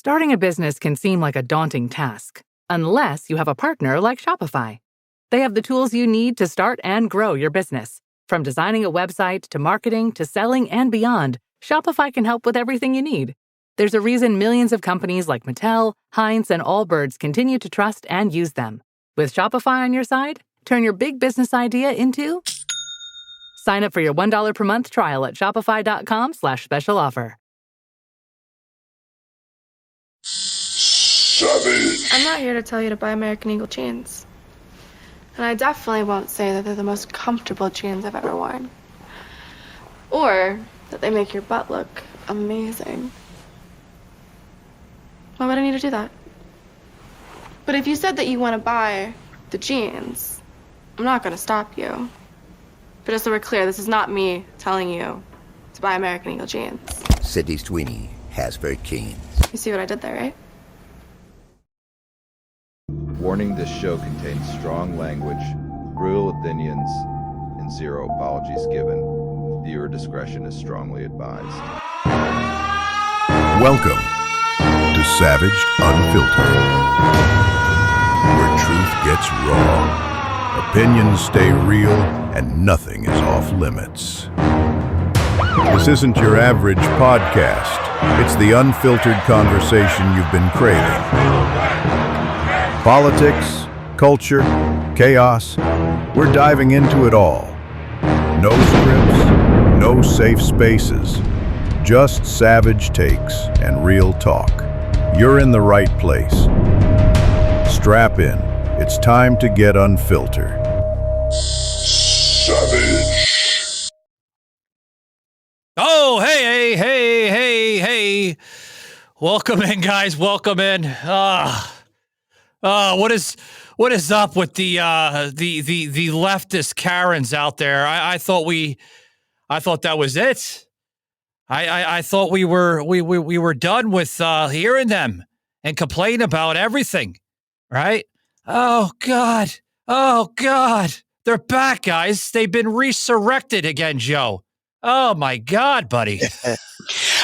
Starting a business can seem like a daunting task, unless you have a partner like Shopify. They have the tools you need to start and grow your business. From designing a website to marketing to selling and beyond, Shopify can help with everything you need. There's a reason millions of companies like Mattel, Heinz, and Allbirds continue to trust and use them. With Shopify on your side, turn your big business idea into... Sign up for your $1 per month trial at shopify.com/special offer. Savage. I'm not here to tell you to buy American Eagle jeans. And I definitely won't say that they're the most comfortable jeans I've ever worn. Or that they make your butt look amazing. Why would I need to do that? But if you said that you want to buy the jeans, I'm not going to stop you. But just so we're clear, this is not me telling you to buy American Eagle jeans. Sydney Sweeney, Hasbro Jeans. You see what I did there, right? Warning: this show contains strong language, brutal opinions, and zero apologies given. Viewer discretion is strongly advised. Welcome to Savaged Unfiltered, where truth gets raw, opinions stay real, and nothing is off limits. This isn't your average podcast. It's the unfiltered conversation you've been craving. Politics, culture, chaos, we're diving into it all. No scripts, no safe spaces, just savage takes and real talk. You're in the right place. Strap in. It's time to get unfiltered. Savage. Oh, hey. Welcome in, guys. Welcome in. What is up with the leftist Karens out there? I thought that was it. I thought we were done with hearing them and complain about everything, right? Oh God, they're back, guys. They've been resurrected again, Joe. Oh my God, buddy.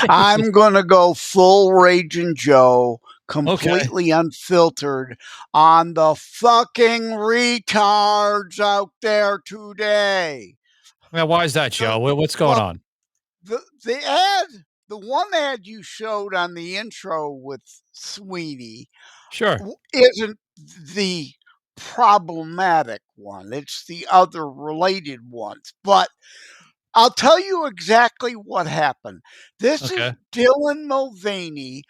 I'm gonna go full Raging Joe, completely unfiltered on the fucking retards out there today. Now, why is that, Joe? What's going on? The one ad you showed on the intro with Sweeney, Sure, isn't the problematic one. It's the other related ones. But I'll tell you exactly what happened. This is Dylan Mulvaney,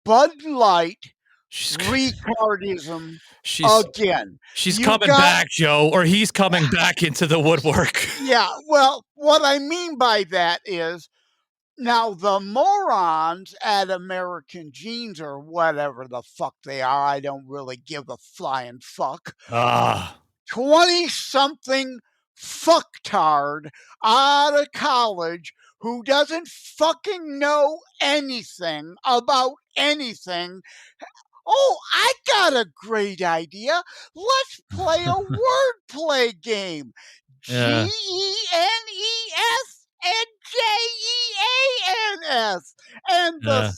Bud Light, retardism again. She's coming back, Joe, or he's coming back into the woodwork. Yeah, well, what I mean by that is, now the morons at American Jeans or whatever the fuck they are, I don't really give a flying fuck. 20-something fucktard out of college who doesn't fucking know anything about anything. Oh, I got a great idea. Let's play a wordplay game. Yeah. GENES and JEANS. And the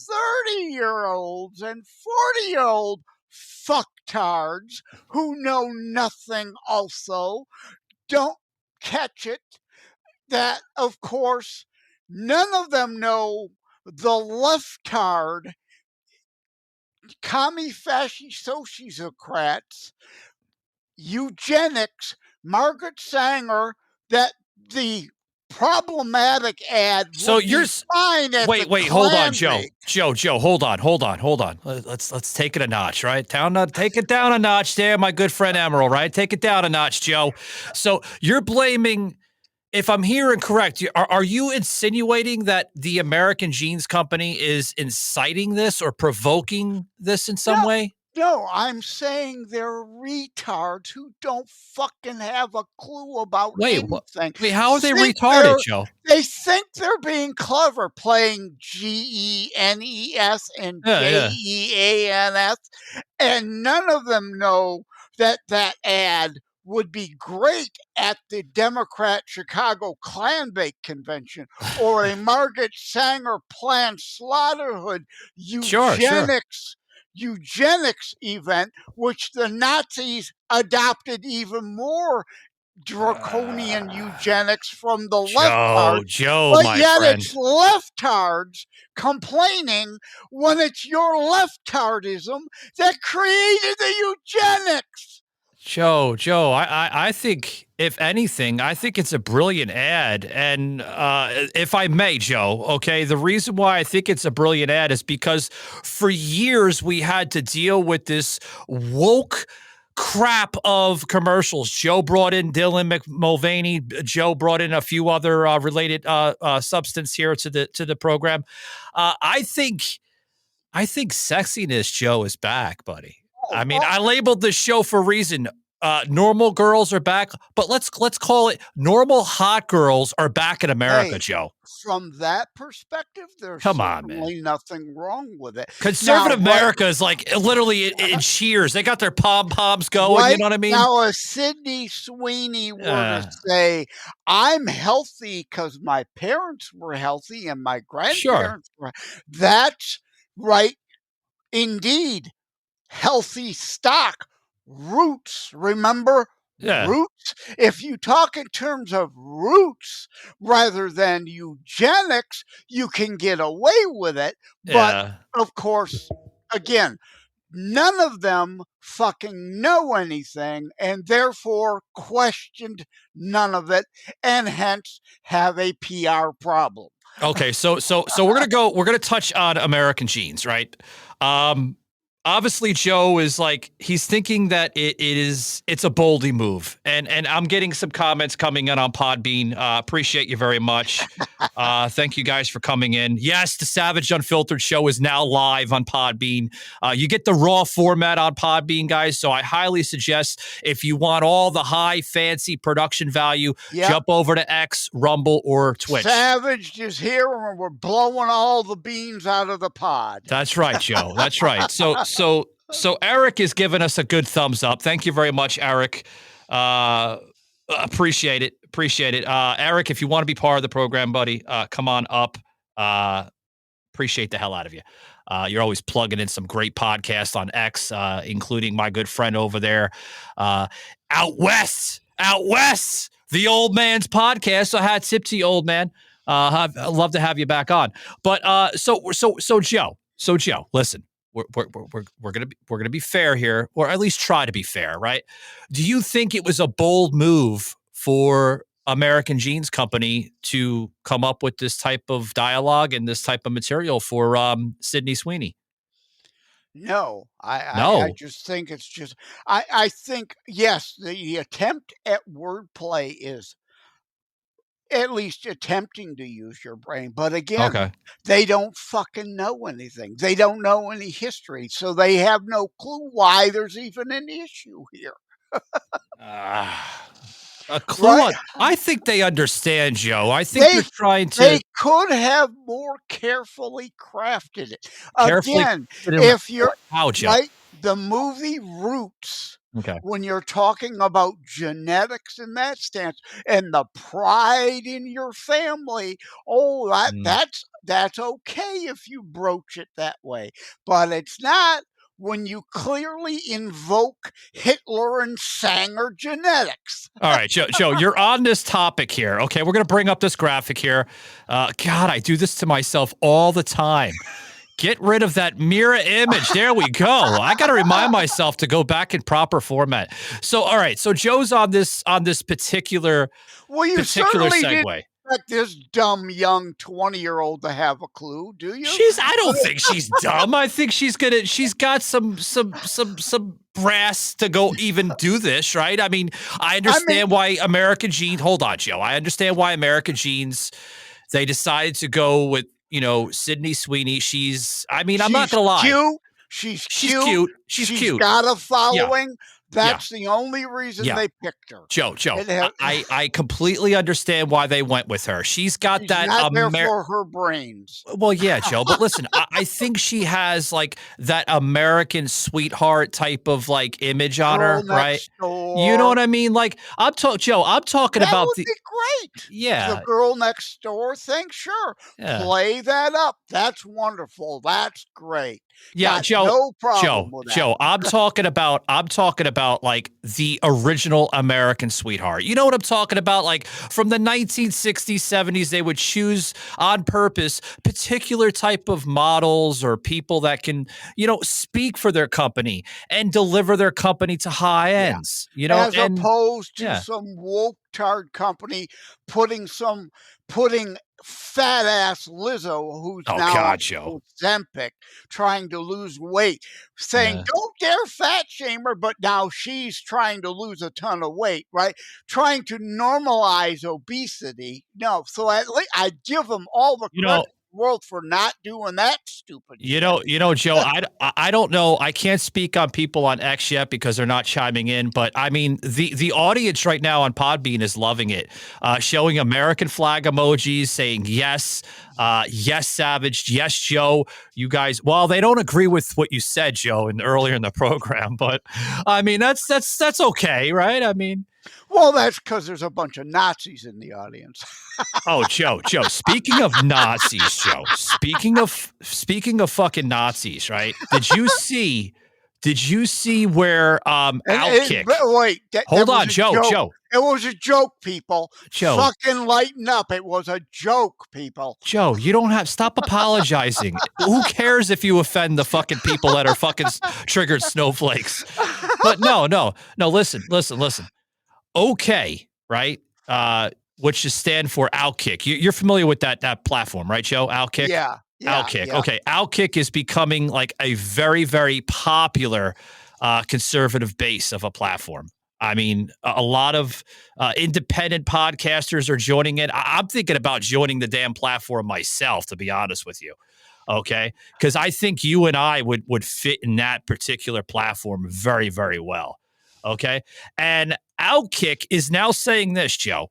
30-year-olds and 40-year-old fucktards who know nothing also don't catch it. That, of course, none of them know the leftard, commie fascist sociocrats, eugenics, Margaret Sanger, that the problematic ad So you're fine at wait, hold on, Joe. Joe, hold on. Let's take it a notch, right? Take it down a notch there, my good friend Emerald, right? Take it down a notch, Joe. So you're blaming, if I'm hearing correct, are you insinuating that the American Jeans Company is inciting this or provoking this in some way? No, I'm saying they're retards who don't fucking have a clue about anything. Wait, how are they retarded, Joe? They think they're being clever, playing GENES and JEANS, and none of them know that ad would be great at the Democrat Chicago Clan Bake Convention or a Margaret Sanger Planned Slaughterhood Sure. eugenics event, which the Nazis adopted even more draconian eugenics from the leftards, Joe, but my yet friend. it's leftards complaining when it's your leftardism that created the eugenics. Joe, I think, if anything, I think it's a brilliant ad. And if I may, Joe, okay, the reason why I think it's a brilliant ad is because for years we had to deal with this woke crap of commercials. Joe brought in Dylan Mulvaney. Joe brought in a few other related substance here to the program. I think sexiness, Joe, is back, buddy. I mean, I labeled this show for a reason. Normal girls are back, but let's call it normal hot girls are back in America, Hey, Joe. from that perspective, there's Come on, man. certainly nothing wrong with it. Conservative America is like literally in cheers. They got their pom-poms going, you know what I mean? Now, if Sydney Sweeney were to say, I'm healthy because my parents were healthy and my grandparents were, that's right, indeed. Healthy stock, roots, remember? Yeah. Roots. If you talk in terms of roots rather than eugenics, you can get away with it. But of course, again, none of them fucking know anything and therefore questioned none of it and hence have a PR problem. Okay, so we're gonna touch on American genes, right? Obviously Joe is like, he's thinking that it's a boldy move, and I'm getting some comments coming in on Podbean. Appreciate you very much. Thank you guys for coming in. Yes, the Savage Unfiltered show is now live on Podbean. You get the raw format on Podbean, guys, so I highly suggest, if you want all the high fancy production value, jump over to X, Rumble, or Twitch. Savage is here and we're blowing all the beans out of the pod. That's right, Joe. That's right. So Eric is giving us a good thumbs up. Thank you very much, Eric. Appreciate it. Eric, if you want to be part of the program, buddy, come on up. Appreciate the hell out of you. You're always plugging in some great podcasts on X, including my good friend over there, Out West, the Old Man's podcast. So I had tip to you, old man. I'd love to have you back on. But so Joe, listen. We're gonna be fair here, or at least try to be fair, right? Do you think it was a bold move for American Genes Company to come up with this type of dialogue and this type of material for Sydney Sweeney? No, I just think it's just I think yes, the attempt at wordplay is at least attempting to use your brain. But again, they don't fucking know anything. They don't know any history. So they have no clue why there's even an issue here. A clue on, I think they understand, Joe. I think they're trying to. They could have more carefully crafted it. Again, if you're like the movie Roots, when you're talking about genetics in that stance and the pride in your family, that's okay if you broach it that way. But it's not when you clearly invoke Hitler and Sanger genetics. All right, Joe, you're on this topic here. Okay, we're going to bring up this graphic here. God, I do this to myself all the time. Get rid of that mirror image. There we go. I got to remind myself to go back in proper format. So, all right. So Joe's on this particular certainly segue. Didn't expect this dumb young 20-year-old to have a clue, do you? I don't think she's dumb. I think she's got some brass to go even do this, right? I mean, I understand why American Genes. Hold on, Joe. I understand why American Genes, they decided to go with, Sydney Sweeney. I'm not gonna lie. She's She's cute. cute. She's She's cute. got a Yeah. following. That's the only reason Yeah. they picked her. Joe, It ha- I completely understand why they went with her. She's got She's that not there for her brains. Well, yeah, Joe, but listen, I think she has like that American sweetheart type of like image on Girl her, right? next door. You know what I mean? Like Joe, I'm talking That about would the be great. yeah, The girl next door thing, sure. yeah. Play that up. That's wonderful. That's great. Yeah, Got Joe. no problem with that. Joe, I'm talking about like the original American sweetheart. You know what I'm talking about? Like from the 1960s, 70s, they would choose on purpose particular type of models or people that can, speak for their company and deliver their company to high ends. As And opposed to yeah. some woke tard company putting fat ass Lizzo who's Oh now God, on Joe. Ozempic trying to lose weight, saying Yeah. don't dare fat shame her, but now she's trying to lose a ton of weight, right? Trying to normalize obesity. No, so at least I give them all the credit in the world for not doing that stupid shit. Joe, I don't know. I can't speak on people on X yet because they're not chiming in. But I mean, the audience right now on Podbean is loving it, showing American flag emojis, saying yes, yes, Savage, yes, Joe. You guys, well, they don't agree with what you said, Joe, earlier in the program. But I mean, that's okay, right? I mean. Well, that's because there's a bunch of Nazis in the audience. Oh, Joe. Speaking of Nazis, Joe. Speaking of fucking Nazis, right? Did you see where Outkick? Wait, Hold on, Joe. It was a joke, people. Joe. Fucking lighten up. It was a joke, people. Joe, you don't have stop apologizing. Who cares if you offend the fucking people that are fucking triggered snowflakes? But no. Listen. Okay, right? Which is stand for Outkick. You're familiar with that platform, right, Joe? Outkick? Yeah. Outkick. Yeah. Okay. Outkick is becoming like a very, very popular conservative base of a platform. I mean, a lot of independent podcasters are joining it. I'm thinking about joining the damn platform myself, to be honest with you. Okay. Because I think you and I would fit in that particular platform very, very well. Okay. And Outkick is now saying this, Joe.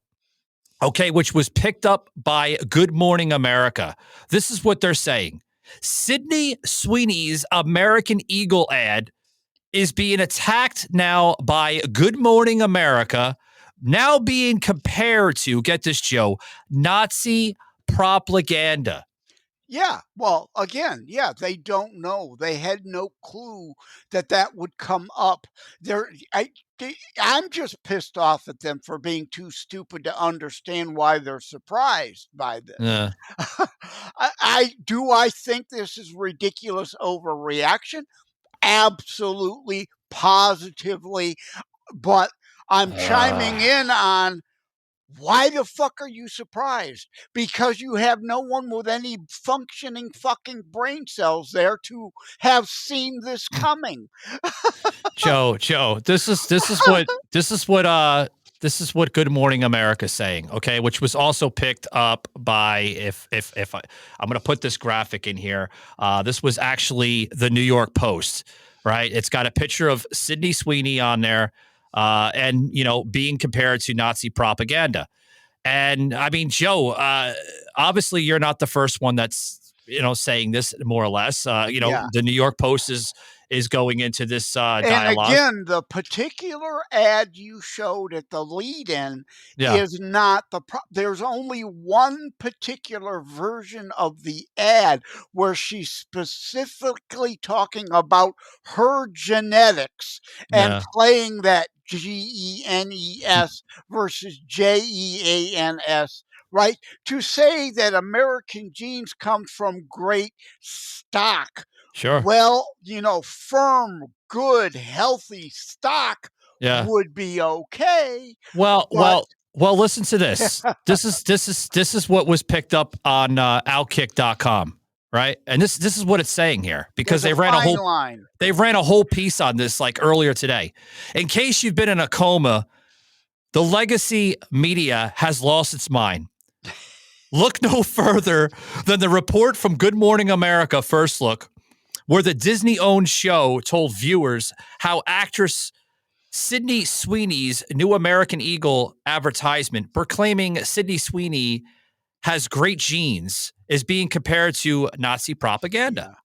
Okay, which was picked up by Good Morning America. This is what they're saying. Sydney Sweeney's American Eagle ad is being attacked now by Good Morning America, now being compared to, get this, Joe, Nazi propaganda. Yeah. Well, again, they don't know. They had no clue that would come up. I'm just pissed off at them for being too stupid to understand why they're surprised by this. Yeah. I think this is ridiculous overreaction. Absolutely, positively. But I'm chiming in on why the fuck are you surprised? Because you have no one with any functioning fucking brain cells there to have seen this coming. Joe, this is what Good Morning America is saying, okay, which was also picked up by I'm going to put this graphic in here. This was actually the New York Post, right? It's got a picture of Sydney Sweeney on there, and being compared to Nazi propaganda. And I mean, Joe, obviously you're not the first one that's saying this, more or less. The New York Post is going into this dialogue. And again, the particular ad you showed at the lead-in is not there's only one particular version of the ad where she's specifically talking about her genetics and playing that GENES versus JEANS, right? To say that American genes come from great stock. Sure. Well, firm, good, healthy stock would be okay. Well, listen to this. This is what was picked up on Outkick.com, right? And this is what it's saying here, because they ran a whole piece on this like earlier today. In case you've been in a coma, the legacy media has lost its mind. Look no further than the report from Good Morning America, First Look, where the Disney-owned show told viewers how actress Sydney Sweeney's New American Eagle advertisement proclaiming Sydney Sweeney has great genes is being compared to Nazi propaganda. Yeah.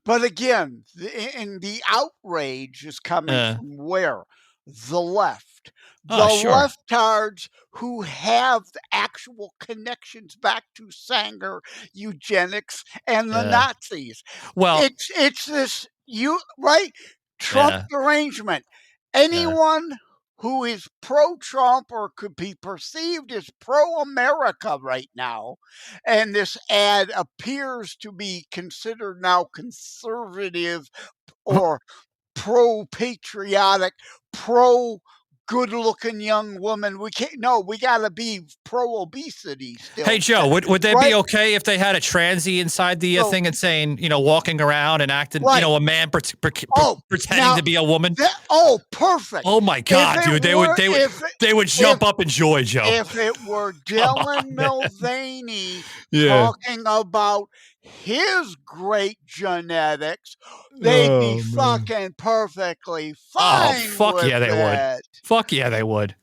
But again, the outrage is coming from where? The left. The Sure. leftards who have the actual connections back to Sanger, eugenics, and the Nazis. Well, it's this right? Trump arrangement. Anyone who is pro-Trump or could be perceived as pro-America right now, and this ad appears to be considered now conservative or pro-patriotic, pro-good-looking young woman. We got to be pro-obesity still. Hey, Joe, would they right? be okay if they had a transy inside the thing and saying, walking around and acting, right. A man pretending to be a woman? Perfect. Oh my God, dude. They would jump up in joy, Joe. If it were Dylan Mulvaney talking about his great genetics, they'd be fucking perfectly fine. Oh, fuck with yeah, they it. would. Fuck yeah, they would.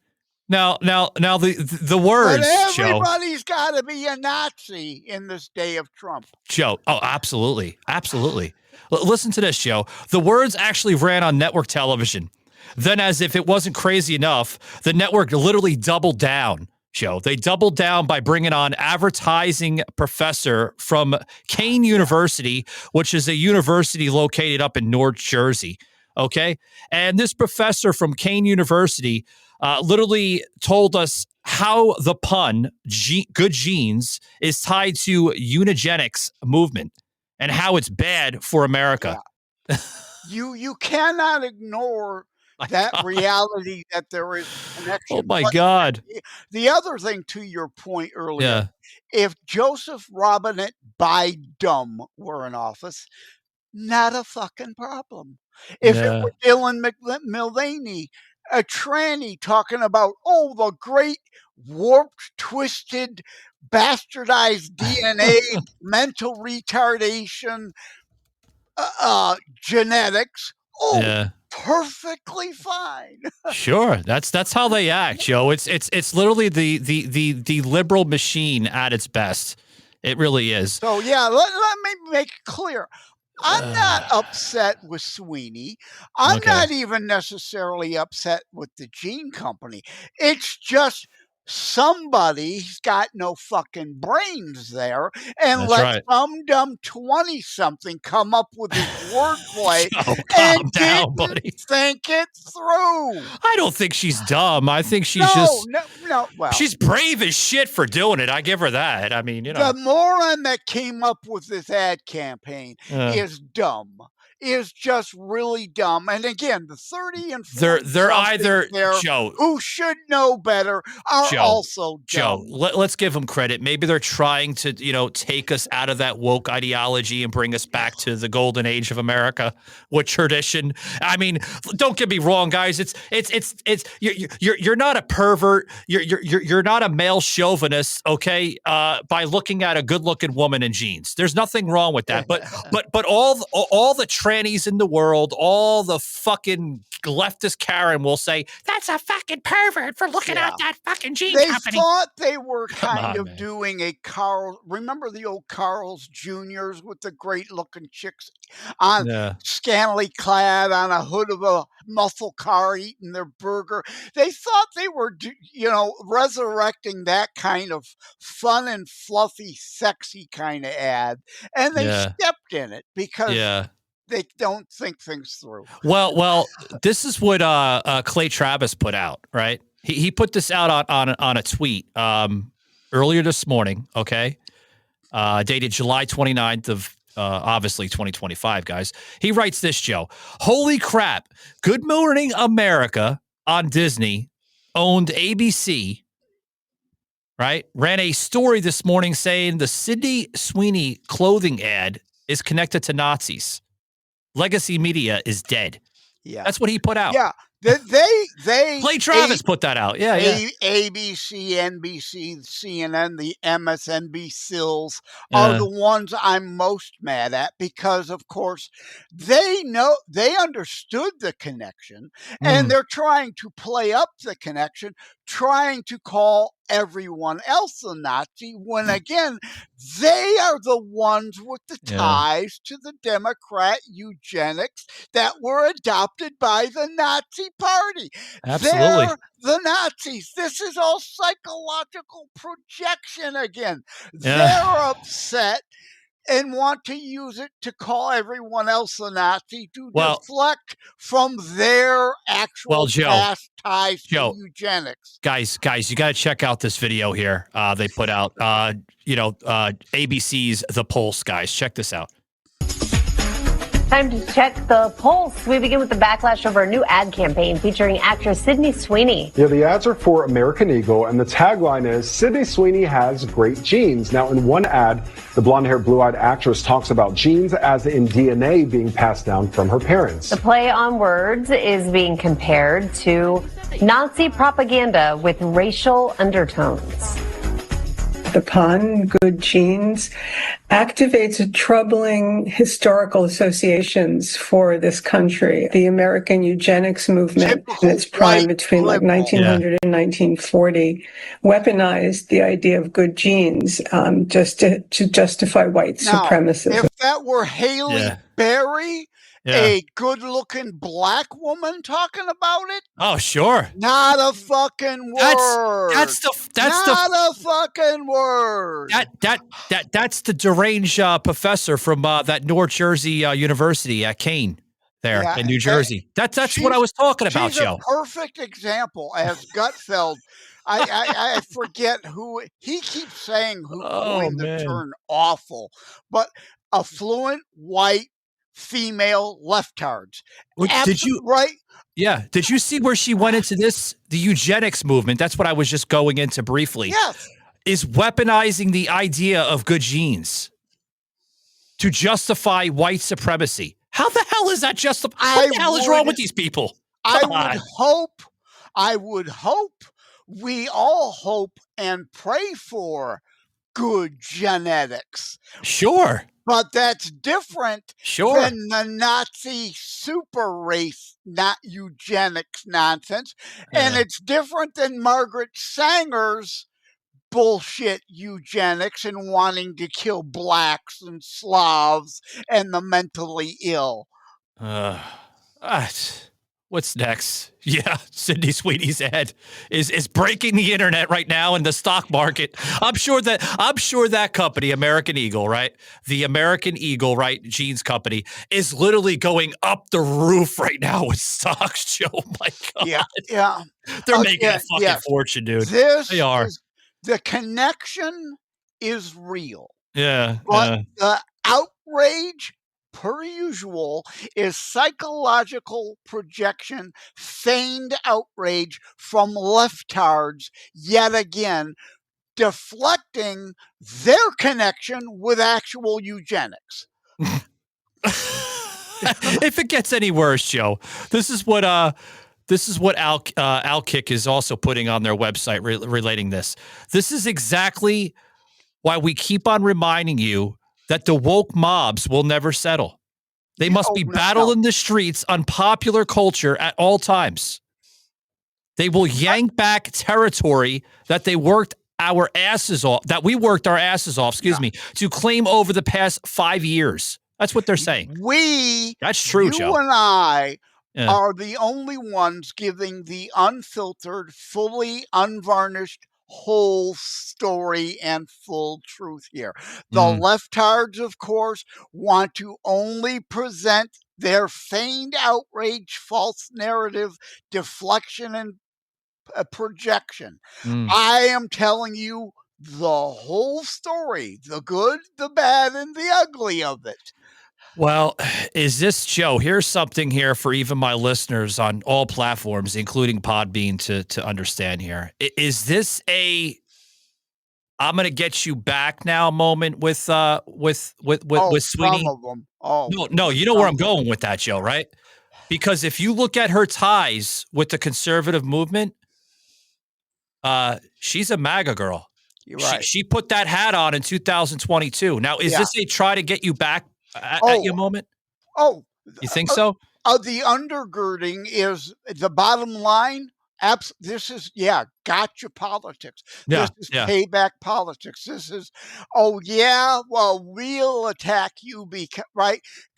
Now the words, but Joe. Everybody's got to be a Nazi in this day of Trump. Joe, oh, absolutely. Listen to this, Joe. The words actually ran on network television. Then, as if it wasn't crazy enough, the network literally doubled down, Joe. They doubled down by bringing on advertising professor from Kane University, which is a university located up in North Jersey. Okay. And this professor from Kane University literally told us how the pun good genes is tied to eugenics movement and how it's bad for America. Yeah. you cannot ignore that reality that there is a connection. Oh my God. The other thing, to your point earlier, if Joseph Robinette Biden were in office, not a fucking problem. If it were Dylan Mulvaney, a tranny talking about, the great warped, twisted, bastardized DNA, mental retardation, genetics, perfectly fine. Sure, that's how they act, Joe. It's literally the liberal machine at its best. It really is. So yeah, let me make it clear. I'm not upset with Sweeney. I'm not even necessarily upset with the gene company. It's just somebody's got no fucking brains there and let some dumb 20-something come up with his wordplay and down, buddy. Think it through. I don't think she's dumb. I think she's no. Well, she's brave as shit for doing it. I give her that. I mean, the moron that came up with this ad campaign is dumb. Is just really dumb. And again, the 30 and 40 they're either Joe, who should know better are also dumb. Joe, let's give them credit. Maybe they're trying to, take us out of that woke ideology and bring us back to the golden age of America with tradition. I mean, don't get me wrong, guys. It's you're not a pervert. You're not a male chauvinist, okay? By looking at a good-looking woman in jeans. There's nothing wrong with that. But all the trannies in the world, all the fucking leftist Karen will say, that's a fucking pervert for looking at that fucking jean company. They thought they were kind of doing a remember the old Carl's Juniors with the great looking chicks on scantily clad on a hood of a muscle car eating their burger. They thought they were, resurrecting that kind of fun and fluffy, sexy kind of ad. And they stepped in it because they don't think things through. Well, this is what Clay Travis put out, right? He put this out on a tweet earlier this morning, okay? Dated July 29th of obviously 2025, guys. He writes this, Joe. Holy crap. Good Morning America on Disney owned ABC, right? Ran a story this morning saying the Sydney Sweeney clothing ad is connected to Nazis. Legacy media is dead. Yeah. That's what he put out. Yeah. They Clay Travis put that out. Yeah, yeah. ABC, NBC, CNN, the MSNBCs are Yeah. the ones I'm most mad at because, of course, they understood the connection and Mm, they're trying to play up the connection, trying to call everyone else a Nazi when, again, they are the ones with the yeah. ties to the Democrat eugenics that were adopted by the Nazi Party. Absolutely. They're the Nazis. This is all psychological projection again. Yeah. They're upset and want to use it to call everyone else a Nazi to Well, deflect from their actual Joe, past ties to eugenics. guys, you got to check out this video here. They put out, ABC's The Pulse, guys. Check this out. Time to check the pulse. We begin with the backlash over a new ad campaign featuring actress Sydney Sweeney. Yeah, the ads are for American Eagle, and the tagline is, Sydney Sweeney has great genes. Now, in one ad, the blonde-haired, blue-eyed actress talks about genes as in DNA being passed down from her parents. The play on words is being compared to Nazi propaganda with racial undertones. The pun, good genes, activates troubling historical associations for this country. The American eugenics movement in its prime between like 1900 and 1940 weaponized the idea of good genes just to justify white supremacism. If that were Haley Berry, a good-looking black woman talking about it, oh, sure, not a fucking word. That's a fucking word. That's the deranged professor from that North Jersey University at Kane there in New Jersey. That's what I was talking about, Joe. Joe. A perfect example as Gutfeld. I forget who he keeps saying who coined the term awful, but affluent white female leftards. Did you right? Yeah. Did you see where she went into this? The eugenics movement. That's what I was just going into briefly. Yes. Is weaponizing the idea of good genes to justify white supremacy. How the hell is that justified? What the hell is wrong with these people? I would hope, we all hope and pray for good genetics. Sure. But that's different than the Nazi super race, not eugenics nonsense. And it's different than Margaret Sanger's bullshit eugenics and wanting to kill blacks and Slavs and the mentally ill. What's next? Yeah, Sydney Sweeney's ad is breaking the internet right now in the stock market. I'm sure that company, American Eagle, right? The American Eagle, right, jeans company, is literally going up the roof right now with stocks, Joe. My God. Yeah. They're making a fucking fortune, dude. They are. The connection is real. Yeah. But the outrage, per usual, is psychological projection, feigned outrage from leftards, yet again, deflecting their connection with actual eugenics. If it gets any worse, Joe, this is what Outkick is also putting on their website relating this. This is exactly why we keep on reminding you that the woke mobs will never settle. They must be battled in the streets on popular culture at all times. They will yank back territory that we worked our asses off, to claim over the past 5 years. That's what they're saying. That's true, Joe. You and I are the only ones giving the unfiltered, fully unvarnished, whole story and full truth here. The leftards, of course, want to only present their feigned outrage, false narrative, deflection, and projection. I am telling you the whole story, the good, the bad, and the ugly of it. Well, is this, Joe, here's something here for even my listeners on all platforms, including Podbean, to understand here. Is this a I'm going to get you back now moment with Sweeney? Some of them. No, you know where I'm going with that, Joe, right? because if you look at her ties with the conservative movement, she's a MAGA girl. You're right. She put that hat on in 2022. Now, is this a try to get you back at your moment? Oh, you think so? The undergirding is the bottom line. This is gotcha politics. Yeah, This is payback politics. This is, we'll attack you because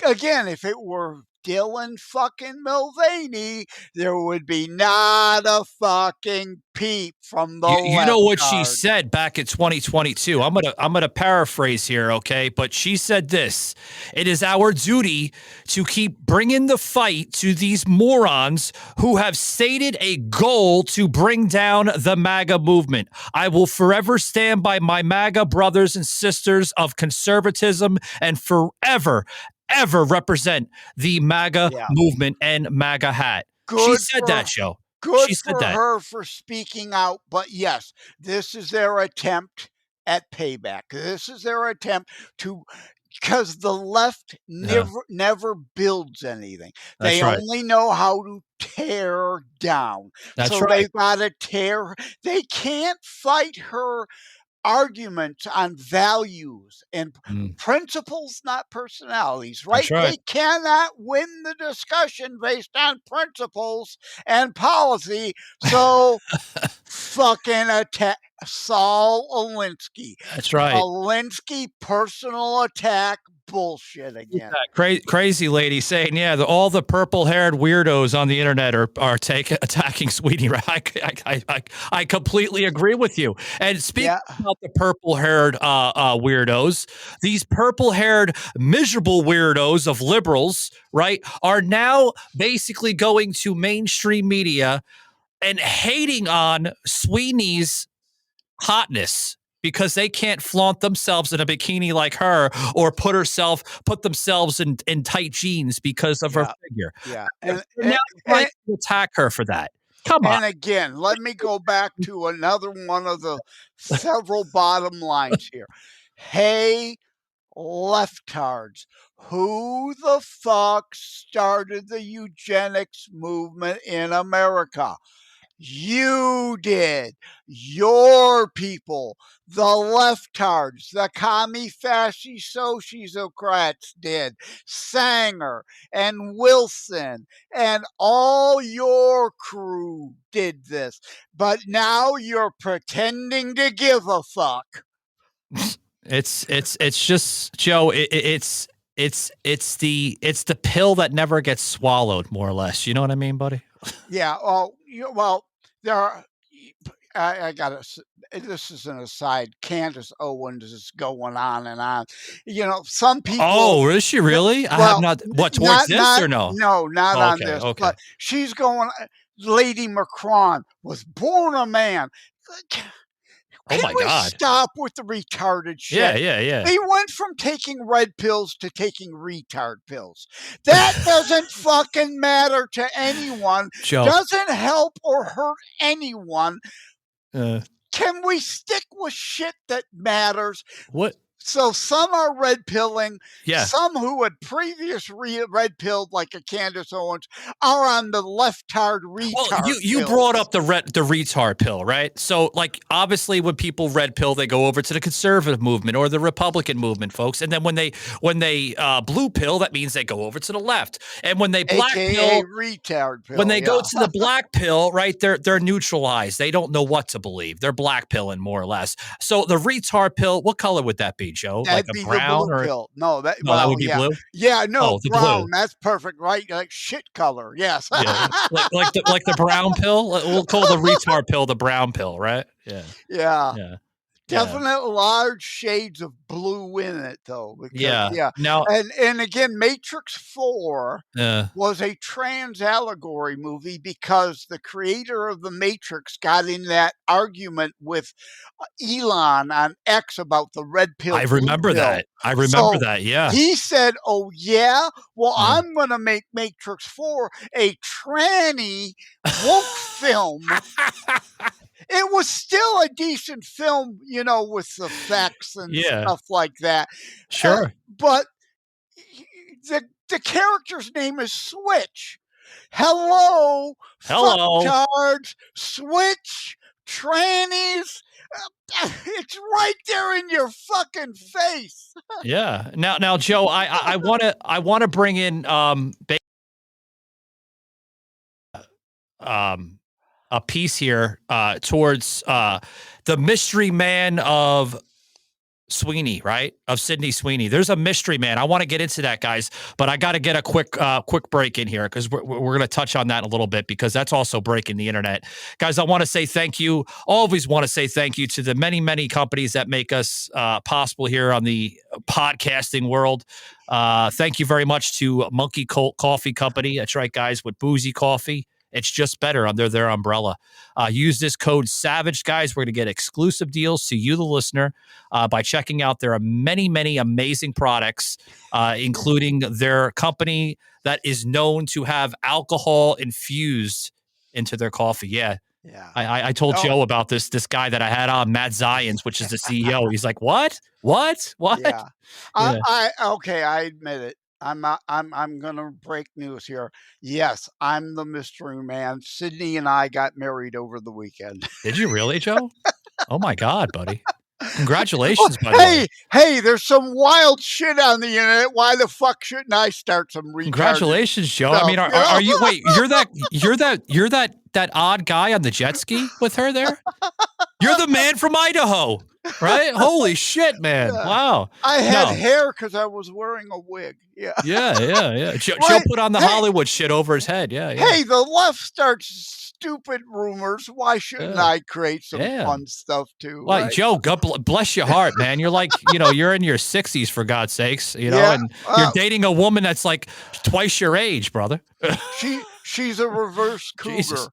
again, if it were Dylan fucking Mulvaney, there would be not a fucking peep from the you know what she left said back in 2022. I'm gonna paraphrase here, okay? But she said this: "It is our duty to keep bringing the fight to these morons who have stated a goal to bring down the MAGA movement. I will forever stand by my MAGA brothers and sisters of conservatism and forever represent the MAGA movement and MAGA hat." She said that, Joe. Good she said for that. her for speaking out. But yes, this is their attempt at payback. This is their attempt to, because the left never builds anything. That's they right. only know how to tear down. That's so right. they've got to tear. They can't fight her arguments on values and principles, not personalities, right? That's right. They cannot win the discussion based on principles and policy. So fucking attack Saul Alinsky. That's right. Alinsky personal attack bullshit again. Crazy lady saying, all the purple-haired weirdos on the internet are attacking Sweeney. I completely agree with you. And speaking about the purple-haired weirdos, these purple-haired miserable weirdos of liberals, right, are now basically going to mainstream media and hating on Sweeney's hotness, because they can't flaunt themselves in a bikini like her or put themselves in tight jeans because of her figure. Yeah. And now trying to attack her for that. Come on. And again, let me go back to another one of the several bottom lines here. Hey, leftards, who the fuck started the eugenics movement in America? You did. Your people, the leftards, the commie fasci sociocrats did. Sanger and Wilson and all your crew did this. But now you're pretending to give a fuck. It's just, Joe, it's the pill that never gets swallowed, more or less. You know what I mean, buddy? Yeah. There are. I got this is an aside. Candace Owens is going on and on. Some people. Oh, is she really? I have not. What, towards this or no? No, not on this. Okay. But she's going. Lady Macron was born a man. Can we stop with the retarded shit? Yeah. He went from taking red pills to taking retard pills. That doesn't fucking matter to anyone. Joe. Doesn't help or hurt anyone. Can we stick with shit that matters? What? So some are red pilling. Yeah. Some who had previously red pilled, like a Candace Owens, are on the leftard retard. Well, you brought up the retard pill, right? So, like, obviously, when people red pill, they go over to the conservative movement or the Republican movement, folks. And then when they blue pill, that means they go over to the left. And when they black pill, retard pill. When they go to the black pill, right? They're neutralized. They don't know what to believe. They're black pilling, more or less. So the retard pill, what color would that be, Joe? That'd like be a brown the blue or pill. No, that would be blue. Yeah, no, the brown. blue. That's perfect, right? Like shit color. Yes. Yeah, like the brown pill. We'll call the retard pill the brown pill, right? Yeah. Definite large shades of blue in it, though. Because, Now, and again, Matrix 4 was a trans allegory movie because the creator of the Matrix got in that argument with Elon on X about the red pill. I remember that. Yeah. He said, "Oh yeah, well, I'm going to make Matrix 4 a tranny woke film." It was still a decent film, with effects and stuff like that. Sure. But the character's name is Switch. Hello, Hello. fucktards, switch, trannies. It's right there in your fucking face. Yeah. Now, Joe, I want to bring in a piece here towards the mystery man of Sweeney, right? Of Sydney Sweeney. There's a mystery man. I want to get into that, guys, but I got to get a quick break in here because we're going to touch on that a little bit because that's also breaking the internet. Guys, I want to say thank you. Always want to say thank you to the many, many companies that make us possible here on the podcasting world. Thank you very much to Monkey Colt Coffee Company. That's right, guys, with boozy coffee. It's just better under their umbrella. Use this code SAVAGE, guys. We're going to get exclusive deals to you, the listener, by checking out their many, many amazing products, including their company that is known to have alcohol infused into their coffee. Yeah. I told Joe about this guy that I had on, Matt Zions, which is the CEO. He's like, what? Yeah. I admit it. I'm gonna break news here. Yes, I'm the mystery man. Sydney and I got married over the weekend. Did you really, Joe? Oh my God, buddy. Congratulations, by the way. Hey, there's some wild shit on the internet. Why the fuck shouldn't I start some retarded Congratulations, Joe. stuff, I mean, are you wait, you're that odd guy on the jet ski with her there? You're the man from Idaho, right? Holy shit, man. Yeah. Wow. I had hair because I was wearing a wig. Yeah. Yeah. Joe put on the Hollywood shit over his head. Yeah. Hey, the left starts stupid rumors. Why shouldn't I create some fun stuff too? Well, right? Joe, God bless your heart, man. You're like, you're in your 60s for God's sakes, and you're dating a woman that's like twice your age, brother. She's a reverse cougar. Jesus.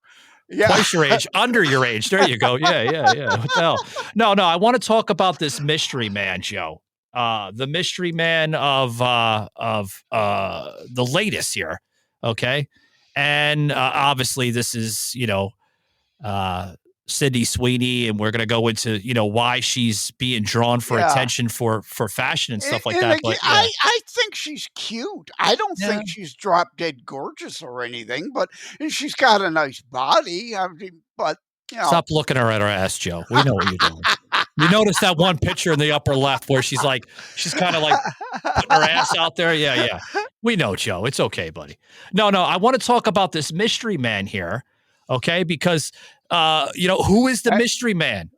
Yeah. Twice your age, under your age. There you go. Yeah. What the hell? No. I want to talk about this mystery man, Joe. The mystery man of the latest here. Okay. And obviously this is, Sydney Sweeney, and we're going to go into, why she's being drawn for attention for fashion and stuff like that. Again, But I think she's cute. I don't think she's drop dead gorgeous or anything, but she's got a nice body. I mean, but stop looking at her ass, Joe. We know what you're doing. You notice that one picture in the upper left where she's kind of like putting her ass out there. Yeah. We know, Joe. It's okay, buddy. No. I want to talk about this mystery man here. Okay. Because, who is the mystery man?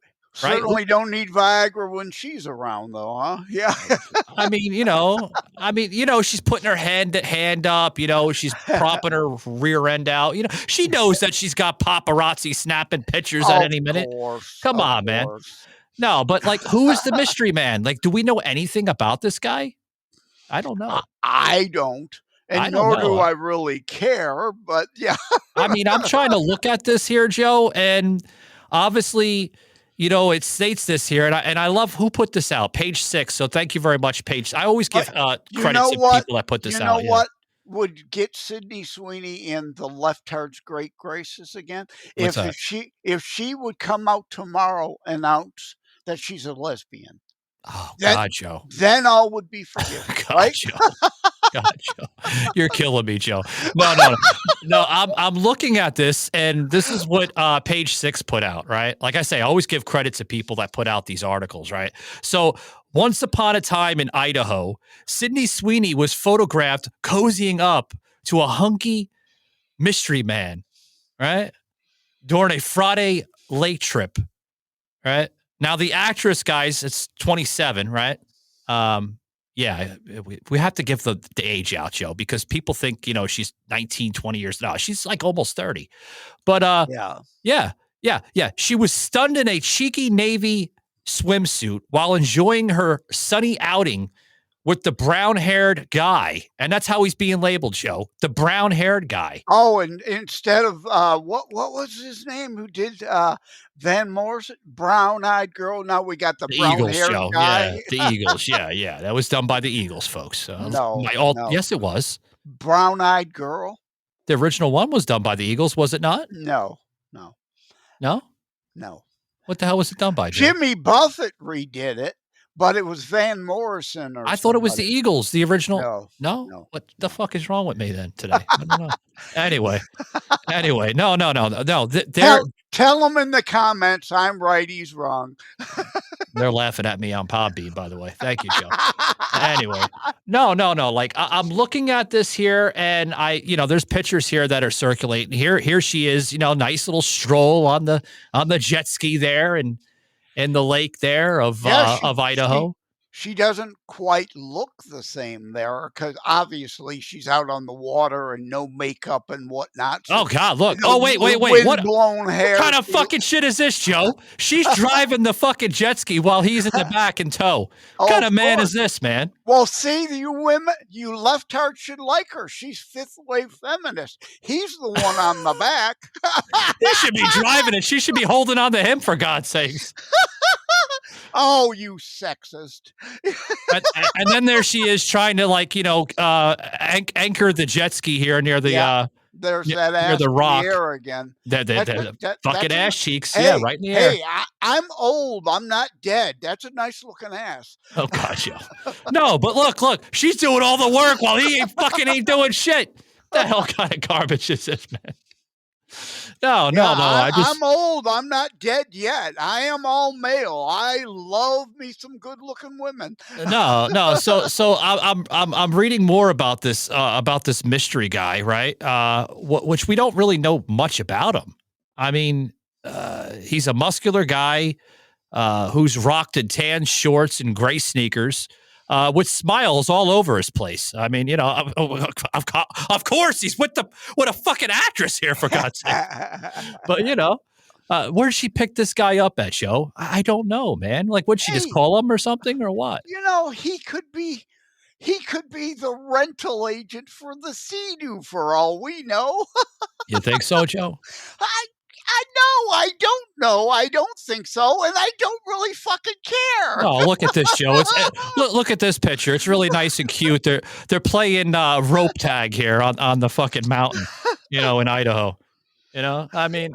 Right? Certainly don't need Viagra when she's around, though, huh? Yeah. I mean, she's putting her hand up. She's propping her rear end out. She knows that she's got paparazzi snapping pictures at any minute. Come on, man. No, but who is the mystery man? Do we know anything about this guy? I don't know. I don't. And nor do I really care, but yeah. I mean, I'm trying to look at this here, Joe, and obviously, it states this here, and I love who put this out, Page 6. So thank you very much, Page. I always give credit to people that put this out. You know what would get Sydney Sweeney in the leftard's great graces again? If she would come out tomorrow and announce that she's a lesbian. Oh, God, Joe. Then all would be forgiven, right? Joe. God, Joe. You're killing me, Joe. No. I'm looking at this, and this is what Page 6 put out, right? Like I say, I always give credit to people that put out these articles, right? So once upon a time in Idaho, Sydney Sweeney was photographed cozying up to a hunky mystery man, right? During a Friday lake trip, right? Now, the actress, guys, it's 27, right? Yeah, we have to give the age out, Joe, because people think, she's 19, 20 years. No, she's like almost 30. But yeah. She was stunned in a cheeky navy swimsuit while enjoying her sunny outing with the brown-haired guy. And that's how he's being labeled, Joe. The brown-haired guy. Oh, and instead of what was his name who did Van Morrison, brown-eyed girl? Now we got the brown-haired guy. Yeah, the Eagles. Yeah. That was done by the Eagles, folks. No. Yes, it was. Brown-eyed girl? The original one was done by the Eagles, was it not? No. No? No. What the hell was it done by, Joe? Jimmy Buffett redid it. but it was Van Morrison or I thought it was the somebody. Eagles, the original. No, No? no. What the fuck is wrong with me then today? I don't know. Anyway, no. Tell them in the comments I'm right, he's wrong. They're laughing at me on Podbean, by the way. Thank you, Joe. Anyway, no. Like I'm looking at this here, and there's pictures here that are circulating. Here she is, nice little stroll on the jet ski there, and in the lake there of Idaho. She doesn't quite look the same there because obviously she's out on the water and no makeup and whatnot. So God, look. Wait. Wind-blown hair. What kind of fucking shit is this, Joe? She's driving the fucking jet ski while he's in the back in tow. What kind of man is this, man? Well, see, you left heart should like her. She's fifth wave feminist. He's the one on the back. He should be driving it. She should be holding on to him, for God's sakes. Oh, you sexist. and then there she is trying to anchor the jet ski here near the there's that ass near the rock. In the air again. The fucking ass cheeks. Hey, right in the air. Hey, I'm old. I'm not dead. That's a nice looking ass. Oh God, Joe. No, but look. She's doing all the work while he ain't doing shit. The hell kind of garbage is this, man? No. I'm old. I'm not dead yet. I am all male. I love me some good-looking women. No. So I'm reading more about this mystery guy, right? Which we don't really know much about him. I mean, he's a muscular guy who's rocked in tan shorts and gray sneakers. With smiles all over his place. I mean, of course he's with a fucking actress here, for God's sake. But where did she pick this guy up at, Joe? I don't know, man. Like, would she just call him or something, or what? He could be the rental agent for the Sea-Doo for all we know. You think so, Joe? I don't know. I don't think so, and I don't really fucking care. Oh, look at this, Joe. Look at this picture. It's really nice and cute. They're playing rope tag here on the fucking mountain, in Idaho. I mean,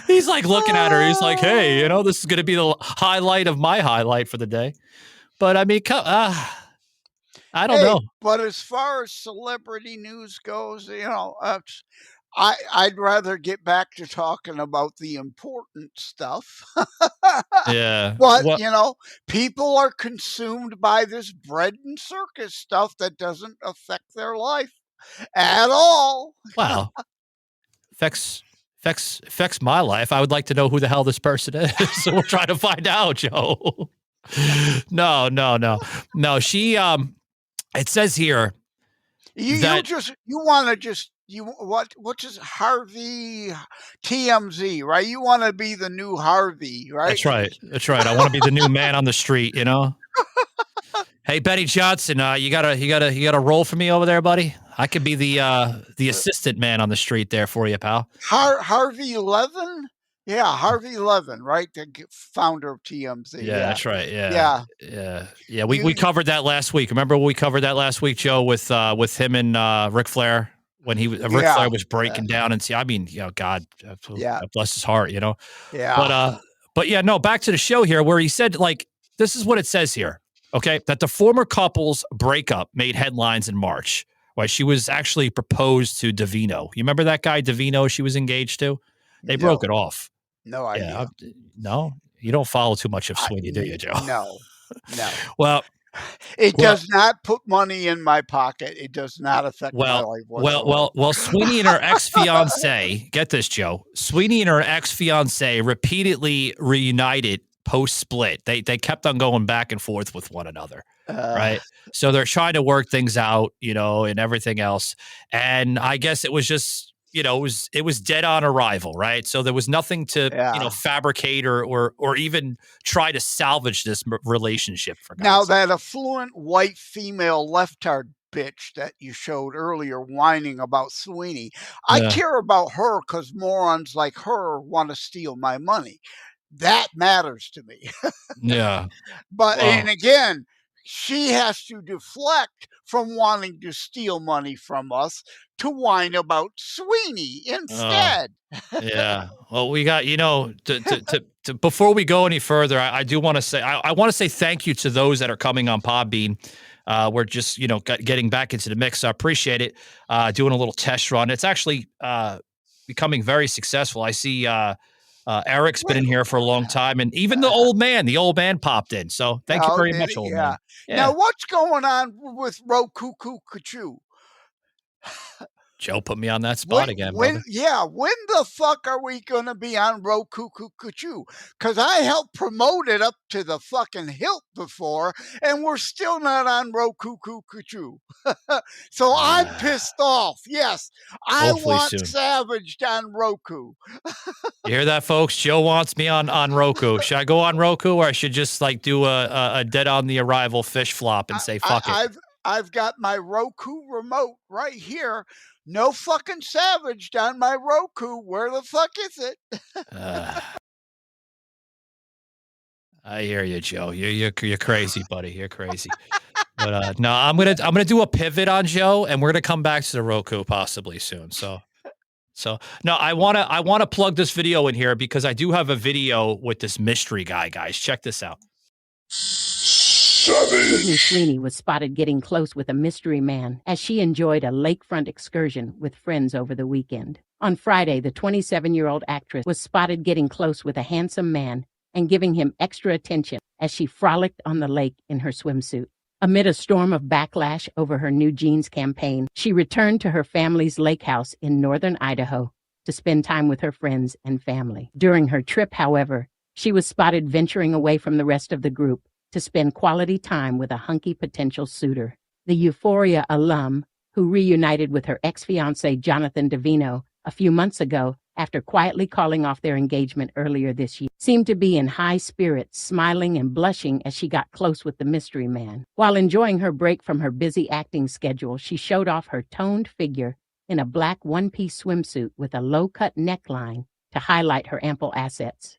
he's like looking at her. He's like, hey, this is going to be the highlight of my highlight for the day. But I mean, I don't know. But as far as celebrity news goes, I'd rather get back to talking about the important stuff. Yeah. But, people are consumed by this bread and circus stuff that doesn't affect their life at all. Wow. Affects my life. I would like to know who the hell this person is. So we're trying to find out, Joe. No. She, it says here. What's his Harvey TMZ, right? You want to be the new Harvey, right? That's right. I want to be the new man on the street, Hey, Benny Johnson, you gotta roll for me over there, buddy. I could be the assistant man on the street there for you, pal. Harvey Levin? Yeah, Harvey Levin, right? The founder of TMZ. Yeah, that's right. Yeah. We covered that last week. Remember we covered that last week, Joe, with him and Ric Flair when Ric Flair was breaking down and God bless his heart, Yeah. But yeah, no. Back to the show here, where he said this is what it says here. Okay, that the former couple's breakup made headlines in March. Right, she was actually proposed to Davino. You remember that guy Davino? She was engaged to. They broke it off. No idea. No, you don't follow too much of Sweeney, do you, Joe? No. Well, it does not put money in my pocket. It does not affect my life whatsoever. Well, Sweeney and her ex-fiance, get this, Joe. Sweeney and her ex-fiance repeatedly reunited post-split. They kept on going back and forth with one another, right? So they're trying to work things out, and everything else. And I guess it was just, it was dead on arrival, right? So there was nothing to, fabricate or even try to salvage this relationship. For God's now sake. That affluent white female left-hard bitch that you showed earlier whining about Sweeney, I care about her because morons like her want to steal my money. That matters to me. Yeah. But and again, she has to deflect from wanting to steal money from us to whine about Sweeney instead. Yeah. Well, we got, to before we go any further, I do want to say, I want to say thank you to those that are coming on Podbean. We're just, getting back into the mix. So I appreciate it. Doing a little test run. It's actually becoming very successful. I see Eric's been in here for a long time, and even the old man popped in. So thank you very much, old man. Yeah. Now, what's going on with Roku Kachu? Joe put me on that spot again, brother. When the fuck are we going to be on Roku Kachu? Because I helped promote it up to the fucking hilt before, and we're still not on Roku Kachu. So I'm pissed off. Yes, I want soon. Savaged on Roku. You hear that, folks? Joe wants me on Roku. Should I go on Roku, or I should just do a dead on the arrival fish flop and say fuck it? I've got my Roku remote right here. No fucking Savaged on my Roku. Where the fuck is it? I hear you, Joe. You're crazy, buddy. You're crazy. But no, I'm gonna do a pivot on Joe, and we're gonna come back to the Roku possibly soon. So no, I wanna plug this video in here because I do have a video with this mystery guy, guys. Check this out. Sydney Sweeney was spotted getting close with a mystery man as she enjoyed a lakefront excursion with friends over the weekend. On Friday, the 27-year-old actress was spotted getting close with a handsome man and giving him extra attention as she frolicked on the lake in her swimsuit. Amid a storm of backlash over her new jeans campaign, she returned to her family's lake house in northern Idaho to spend time with her friends and family. During her trip, however, she was spotted venturing away from the rest of the group to spend quality time with a hunky potential suitor. The Euphoria alum, who reunited with her ex-fiancé Jonathan Davino a few months ago after quietly calling off their engagement earlier this year, seemed to be in high spirits, smiling and blushing as she got close with the mystery man. While enjoying her break from her busy acting schedule, she showed off her toned figure in a black one-piece swimsuit with a low-cut neckline to highlight her ample assets.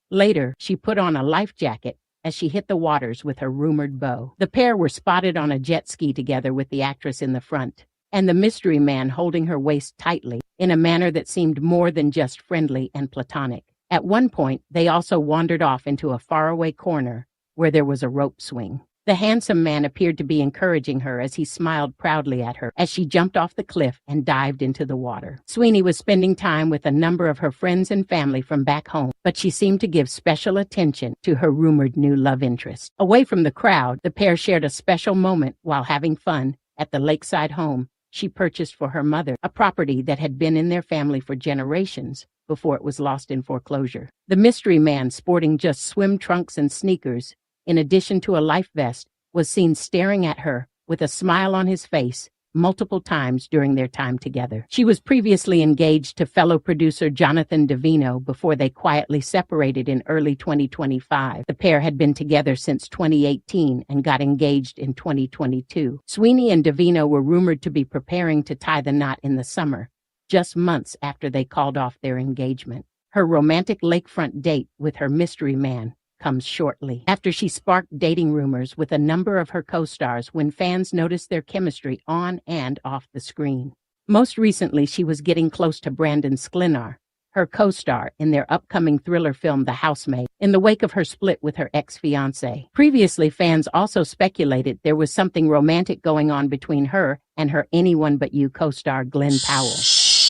Later, she put on a life jacket as she hit the waters with her rumored beau. The pair were spotted on a jet ski together with the actress in the front, and the mystery man holding her waist tightly in a manner that seemed more than just friendly and platonic. At one point, they also wandered off into a faraway corner where there was a rope swing. The handsome man appeared to be encouraging her as he smiled proudly at her as she jumped off the cliff and dived into the water. Sweeney was spending time with a number of her friends and family from back home, but she seemed to give special attention to her rumored new love interest. Away from the crowd, the pair shared a special moment while having fun at the lakeside home she purchased for her mother, a property that had been in their family for generations before it was lost in foreclosure. The mystery man, sporting just swim trunks and sneakers, in addition to a life vest, was seen staring at her with a smile on his face multiple times during their time together. She was previously engaged to fellow producer Jonathan Davino before they quietly separated in early 2025. The pair had been together since 2018 and got engaged in 2022. Sweeney and Davino were rumored to be preparing to tie the knot in the summer, just months after they called off their engagement. Her romantic lakefront date with her mystery man comes shortly, after she sparked dating rumors with a number of her co-stars when fans noticed their chemistry on and off the screen. Most recently, she was getting close to Brandon Sklenar, her co-star in their upcoming thriller film The Housemaid, in the wake of her split with her ex-fiancé. Previously, fans also speculated there was something romantic going on between her and her Anyone But You co-star Glenn Powell.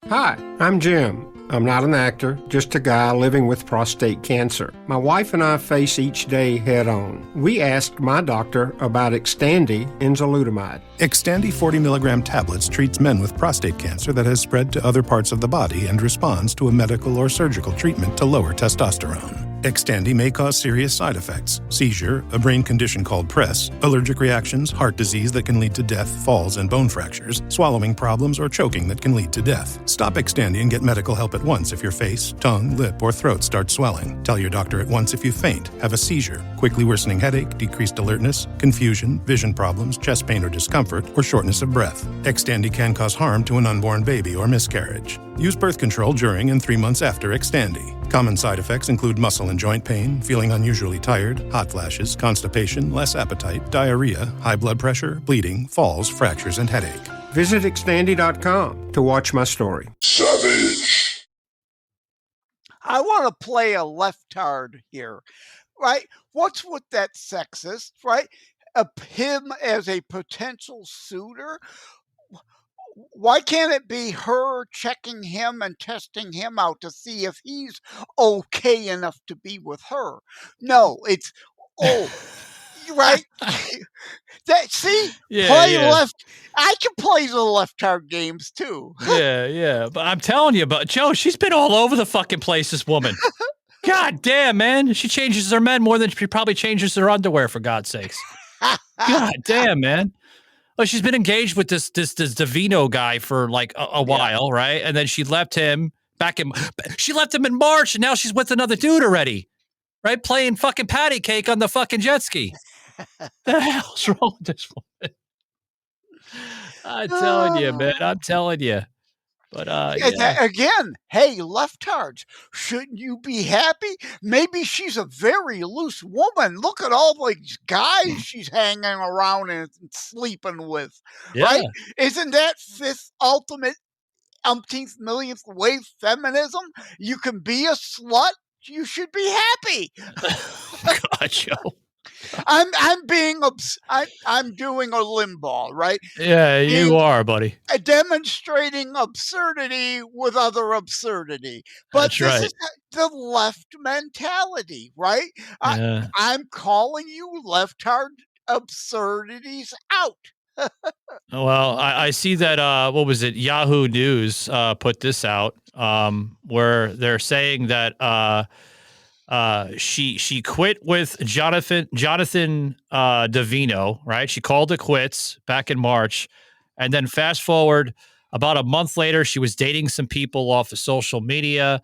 Hi, I'm Jim. I'm not an actor, just a guy living with prostate cancer. My wife and I face each day head on. We asked my doctor about Xtandi enzalutamide. Xtandi 40 milligram tablets treats men with prostate cancer that has spread to other parts of the body and responds to a medical or surgical treatment to lower testosterone. Xtandi may cause serious side effects: seizure, a brain condition called PRESS, allergic reactions, heart disease that can lead to death, falls and bone fractures, swallowing problems, or choking that can lead to death. Stop Xtandi and get medical help at once if your face, tongue, lip, or throat start swelling. Tell your doctor at once if you faint, have a seizure, quickly worsening headache, decreased alertness, confusion, vision problems, chest pain or discomfort, or shortness of breath. Xtandi can cause harm to an unborn baby or miscarriage. Use birth control during and 3 months after Xtandi. Common side effects include muscle and joint pain, feeling unusually tired, hot flashes, constipation, less appetite, diarrhea, high blood pressure, bleeding, falls, fractures, and headache. Visit Xtandi.com to watch my story. Savage. I want to play a leftard here, right? What's with that sexist, right? Him as a potential suitor. Why can't it be her checking him and testing him out to see if he's okay enough to be with her? No, it's right. Play left. I can play the left-hard games too. Yeah. But I'm telling you, but Joe, she's been all over the fucking place, this woman. God damn, man. She changes her men more than she probably changes her underwear, for God's sakes. God damn, man. Well, she's been engaged with this Davino guy for like a while, right? And then she left him she left him in March, and now she's with another dude already, right? Playing fucking patty cake on the fucking jet ski. The hell's wrong with this woman? I'm telling you, man. I'm telling you. But again, hey, leftards, shouldn't you be happy? Maybe she's a very loose woman. Look at all the guys she's hanging around and sleeping with, right? Isn't that fifth ultimate umpteenth millionth wave feminism? You can be a slut. You should be happy. God, Joe. I'm doing a limbaugh, right? Yeah, you are, buddy. Demonstrating absurdity with other absurdity. But this is the left mentality, right? Yeah. I'm calling you left-hard absurdities out. Well, I see that, what was it? Yahoo News put this out where they're saying that she quit with Jonathan Davino, right? She called it quits back in March. And then fast forward about a month later, she was dating some people off of social media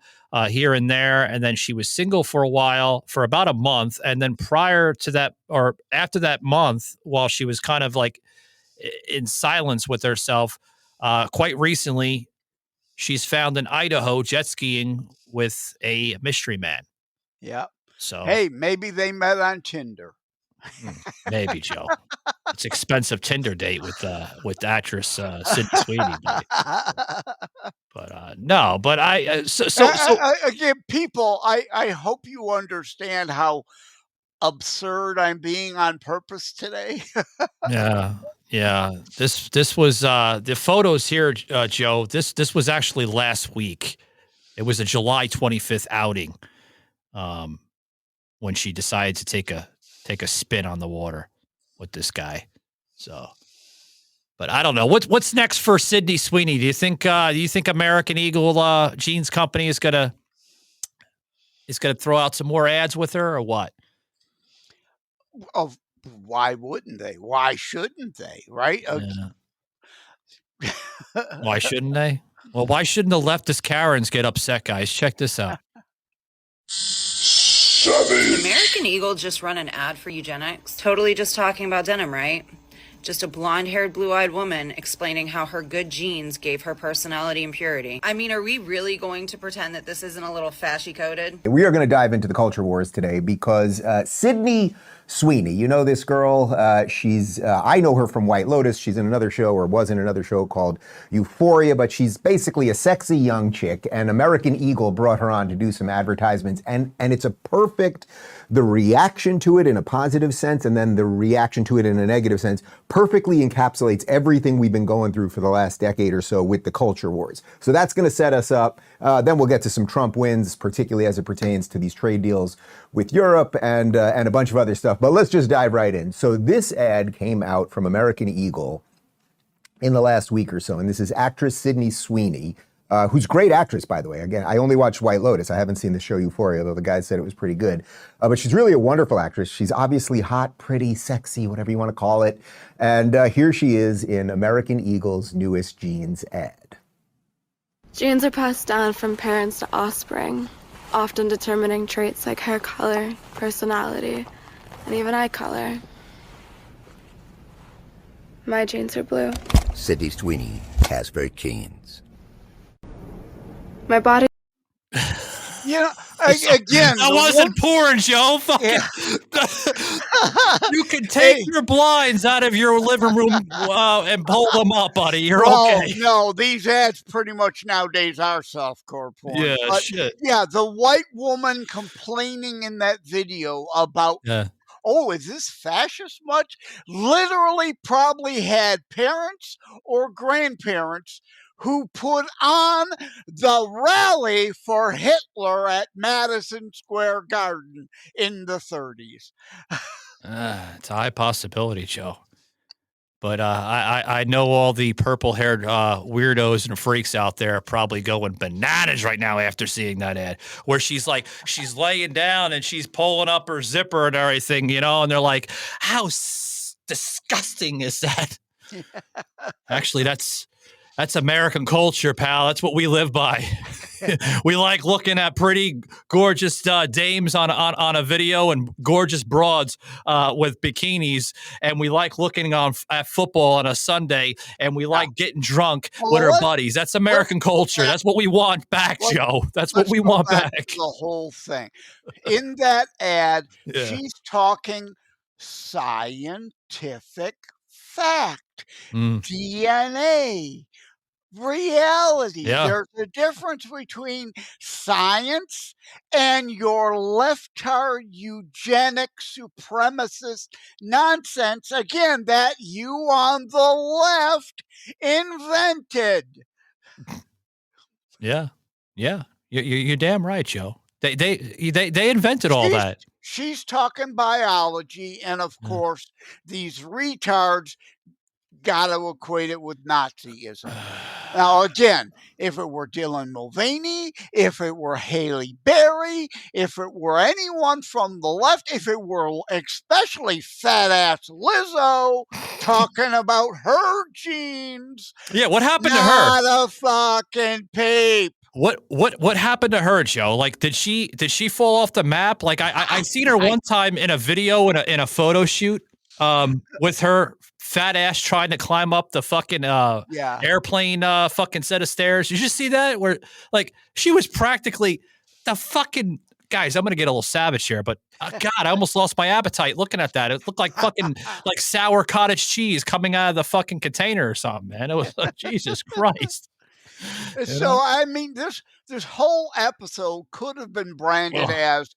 here and there. And then she was single for a while, for about a month. And then prior to that, or after that month, while she was kind of like in silence with herself, quite recently, she's found in Idaho jet skiing with a mystery man. Yeah. So hey, maybe they met on Tinder. Maybe, Joe. It's expensive Tinder date with actress Sydney Sweeney. But no, but again, people, I hope you understand how absurd I'm being on purpose today. Yeah. This was the photos here, Joe. This was actually last week. It was a July 25th outing. When she decided to take a spin on the water with this guy. So, but I don't know what's next for Sydney Sweeney. Do you think American Eagle Jeans Company is gonna throw out some more ads with her or what? Oh, why wouldn't they? Why shouldn't they? Right? Why shouldn't they? Well, why shouldn't the leftist Karens get upset, guys? Check this out. Did American Eagle just run an ad for eugenics? Totally just talking about denim, right? Just a blonde-haired, blue-eyed woman explaining how her good genes gave her personality and purity. I mean, are we really going to pretend that this isn't a little fashy-coded? We are going to dive into the culture wars today because Sydney Sweeney, you know this girl. She's I know her from White Lotus. She's in another show, or was in another show called Euphoria, but she's basically a sexy young chick, and American Eagle brought her on to do some advertisements, and it's the reaction to it in a positive sense and then the reaction to it in a negative sense perfectly encapsulates everything we've been going through for the last decade or so with the culture wars. So that's going to set us up. Then we'll get to some Trump wins, particularly as it pertains to these trade deals with Europe and a bunch of other stuff. But let's just dive right in. So this ad came out from American Eagle in the last week or so, and this is actress Sydney Sweeney, who's a great actress, by the way. Again, I only watched White Lotus. I haven't seen the show Euphoria, though the guys said it was pretty good. But she's really a wonderful actress. She's obviously hot, pretty, sexy, whatever you want to call it. And here she is in American Eagle's newest jeans ad. Genes are passed down from parents to offspring, often determining traits like hair color, personality, and even eye color. My genes are blue. Sydney Sweeney has very genes. My body. Again, that wasn't porn, Joe. Fucking, you can take your blinds out of your living room and pull them up, buddy. You're okay. No, these ads pretty much nowadays are softcore porn. Yeah, but shit. Yeah, the white woman complaining in that video about, oh, is this fascist much? Literally probably had parents or grandparents who put on the rally for Hitler at Madison Square Garden in the 30s. It's a high possibility, Joe. But I know all the purple-haired weirdos and freaks out there are probably going bananas right now after seeing that ad, where she's laying down and she's pulling up her zipper and everything, and they're like, how disgusting is that? Actually, that's American culture, pal. That's what we live by. We like looking at pretty gorgeous dames on a video and gorgeous broads with bikinis, and we like looking at football on a Sunday, and we like getting drunk with our buddies. That's American culture. That's what we want back, Joe. That's what we want back. The whole thing. In that ad, she's talking scientific fact, DNA, reality. There's a difference between science and your leftard eugenic supremacist nonsense, again, that you on the left invented. Yeah. You're damn right, Joe. They invented all that. She's talking biology, and of course, these retards got to equate it with Nazism. Now, again, if it were Dylan Mulvaney, if it were Haley Berry, if it were anyone from the left, if it were especially fat-ass Lizzo talking about her genes. Yeah, what happened to her? Not a fucking peep. What happened to her, Joe? Like, did she fall off the map? Like, I seen her one time in a video in a photo shoot with her fat ass trying to climb up the fucking airplane fucking set of stairs. Did you see that? Where like she was practically the fucking guys. I'm gonna get a little savage here, but God, I almost lost my appetite looking at that. It looked like fucking like sour cottage cheese coming out of the fucking container or something, man. It was like, Jesus Christ. So I mean, this whole episode could have been branded as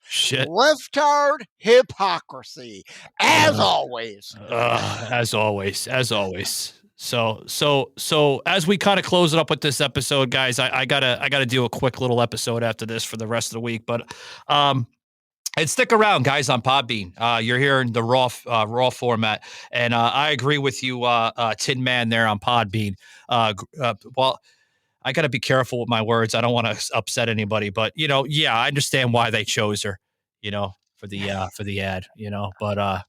leftard hypocrisy, as always. As always. So as we kind of close it up with this episode, guys, I gotta do a quick little episode after this for the rest of the week, but and stick around, guys, on Podbean. You're hearing the raw format, and I agree with you, Tin Man, there on Podbean. Well, I got to be careful with my words. I don't want to upset anybody, but I understand why they chose her, for the ad, but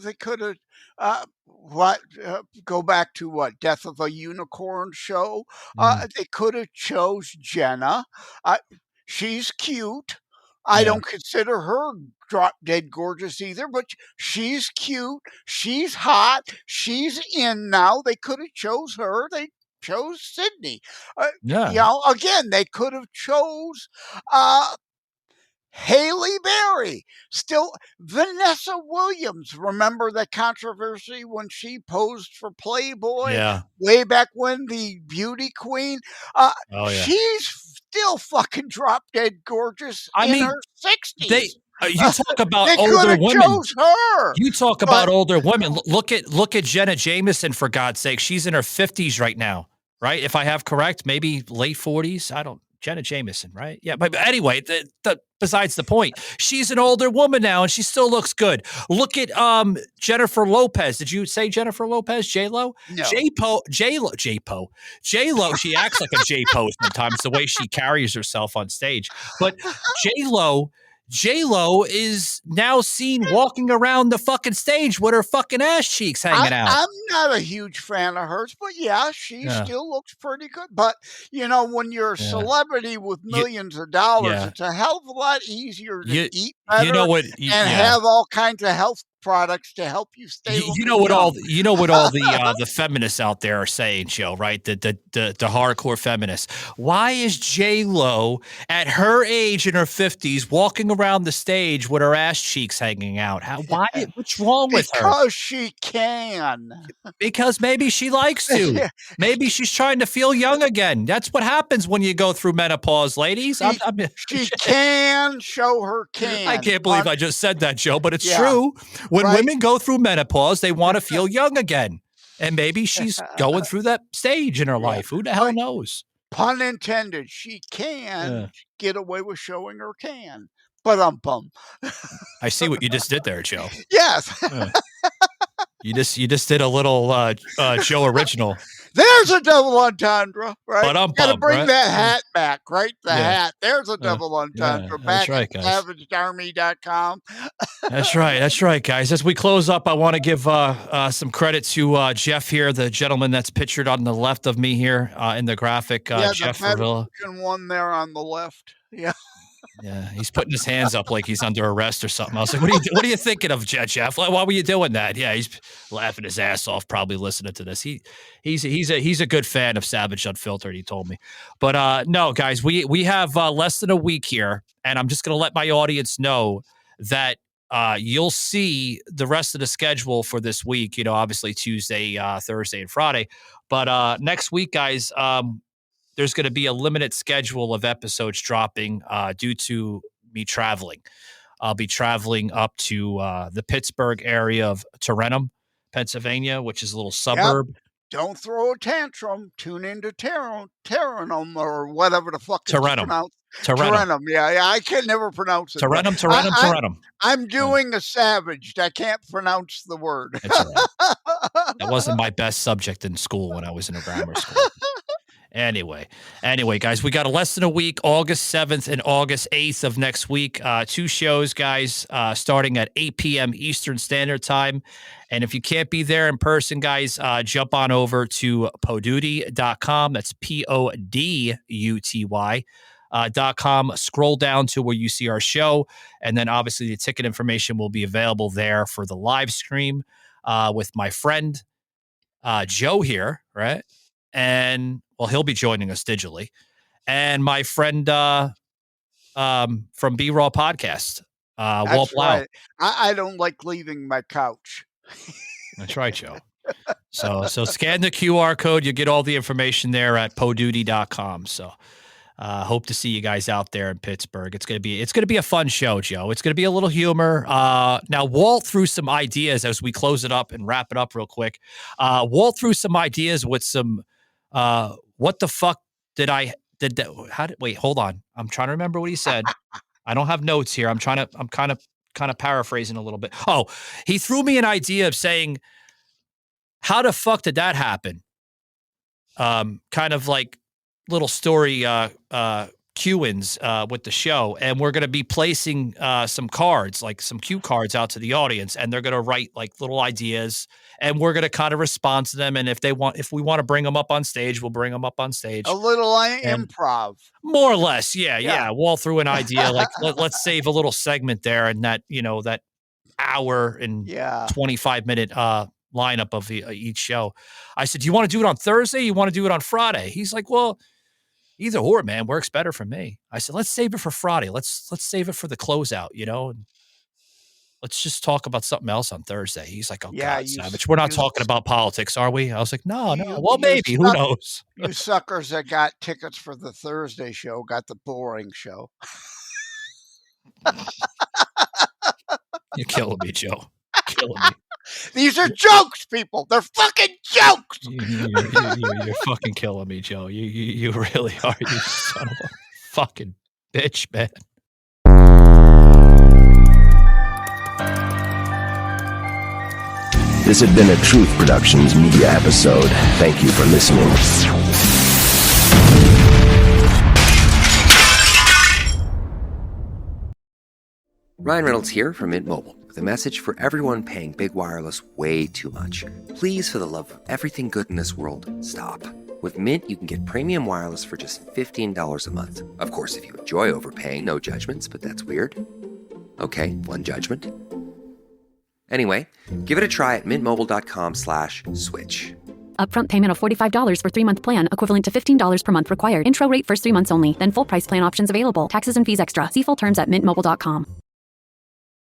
they could have go back to what Death of a Unicorn show. They could have chose Jenna. She's cute. I don't consider her drop dead gorgeous either, but she's cute. She's hot. She's in now. They could have chose her. They chose Sydney. Again, they could have chose Haley Berry. Still, Vanessa Williams. Remember the controversy when she posed for Playboy? Way back when, the beauty queen. She's still fucking drop dead gorgeous her 60s. You talk about older women. Chose her. You talk about older women. Look at Jenna Jameson, for God's sake. She's in her 50s right now, right? If I have correct, maybe late 40s. Jenna Jameson, right? Yeah, but anyway, besides the point, she's an older woman now, and she still looks good. Look at Jennifer Lopez. Did you say Jennifer Lopez? J-Lo? No. J-Lo. She acts like a J-Po sometimes, the way she carries herself on stage. But J-Lo is now seen walking around the fucking stage with her fucking ass cheeks hanging out. I'm not a huge fan of hers, but she still looks pretty good. But, when you're a celebrity with millions of dollars, it's a hell of a lot easier to eat better and have all kinds of health products to help you stay. You know what all the feminists out there are saying, Joe, right? The hardcore feminists. Why is J-Lo at her age in her 50s walking around the stage with her ass cheeks hanging out? Why? What's wrong with her? Because she can. Because maybe she likes to. Maybe she's trying to feel young again. That's what happens when you go through menopause, ladies. She can show her can. I can't believe I just said that, Joe, but it's true. When women go through menopause, they want to feel young again. And maybe she's going through that stage in her life. Who the hell knows? Pun intended. She can get away with showing her can. But I see what you just did there, Joe. Yes. You just did a little Joe original. There's a double entendre, right? But got to bring that hat back, right? The hat. There's a double entendre back right, at savagearmy.com. That's right, guys. As we close up, I want to give some credit to Jeff here, the gentleman that's pictured on the left of me here in the graphic. Jeff the one there on the left. Yeah. Yeah, he's putting his hands up like he's under arrest or something. I was like, what are you thinking of, Jeff? Why were you doing that? Yeah, he's laughing his ass off, probably listening to this. He's a good fan of Savage Unfiltered, he told me. But no, guys, we have less than a week here, and I'm just going to let my audience know that you'll see the rest of the schedule for this week, obviously Tuesday, Thursday, and Friday. But next week, guys, there's going to be a limited schedule of episodes dropping due to me traveling. I'll be traveling up to the Pittsburgh area of Tarentum, Pennsylvania, which is a little suburb. Yep. Don't throw a tantrum. Tune into Tarentum or whatever the fuck it's pronounced. Tarentum. Yeah, I can never pronounce it. Tarentum. I'm doing a savage. I can't pronounce the word. That's all right. That wasn't my best subject in school when I was in a grammar school. Anyway, guys, we got less than a week, August 7th and August 8th of next week. 2 shows, guys, starting at 8 p.m. Eastern Standard Time. And if you can't be there in person, guys, jump on over to poduty.com. That's PODUTY.com. Scroll down to where you see our show. And then obviously the ticket information will be available there for the live stream with my friend Joe here, right? And he'll be joining us digitally, and my friend from B Raw Podcast, Walt Blau. Right. I don't like leaving my couch. That's right, Joe. So scan the QR code. You get all the information there at poduty.com. So hope to see you guys out there in Pittsburgh. It's gonna be a fun show, Joe. It's gonna be a little humor. Now Walt threw some ideas as we close it up and wrap it up real quick. Walt threw some ideas with some. What the fuck did that? Wait, hold on. I'm trying to remember what he said. I don't have notes here. I'm kind of paraphrasing a little bit. Oh, he threw me an idea of saying, how the fuck did that happen? Kind of like little story, cue-ins with the show. And we're going to be placing some cards, like some cue cards out to the audience. And they're going to write like little ideas. And we're going to kind of respond to them. And if we want to bring them up on stage, we'll bring them up on stage. A little improv. More or less. Yeah. Walt threw an idea. Like, let's save a little segment there. And that, that hour and 25-minute lineup of each show. I said, do you want to do it on Thursday? You want to do it on Friday? He's like, well, either or, man, works better for me. I said, let's save it for Friday. Let's save it for the closeout, and let's just talk about something else on Thursday. He's like, oh, God, Savage, we're not talking about politics, are we? I was like, no. Well, maybe. Who knows? You suckers that got tickets for the Thursday show got the boring show. You're killing me, Joe. Killing me. These are jokes, people. They're fucking jokes. You're fucking killing me, Joe. You really are. You son of a fucking bitch, man. This had been a Truth Productions media episode. Thank you for listening. Ryan Reynolds here from Mint Mobile with a message for everyone paying big wireless way too much. Please, for the love of everything good in this world, stop. With Mint, you can get premium wireless for just $15 a month. Of course, if you enjoy overpaying, no judgments, but that's weird. Okay, one judgment. Anyway, give it a try at mintmobile.com/switch. Upfront payment of $45 for 3-month plan, equivalent to $15 per month required. Intro rate first 3 months only, then full price plan options available. Taxes and fees extra. See full terms at mintmobile.com.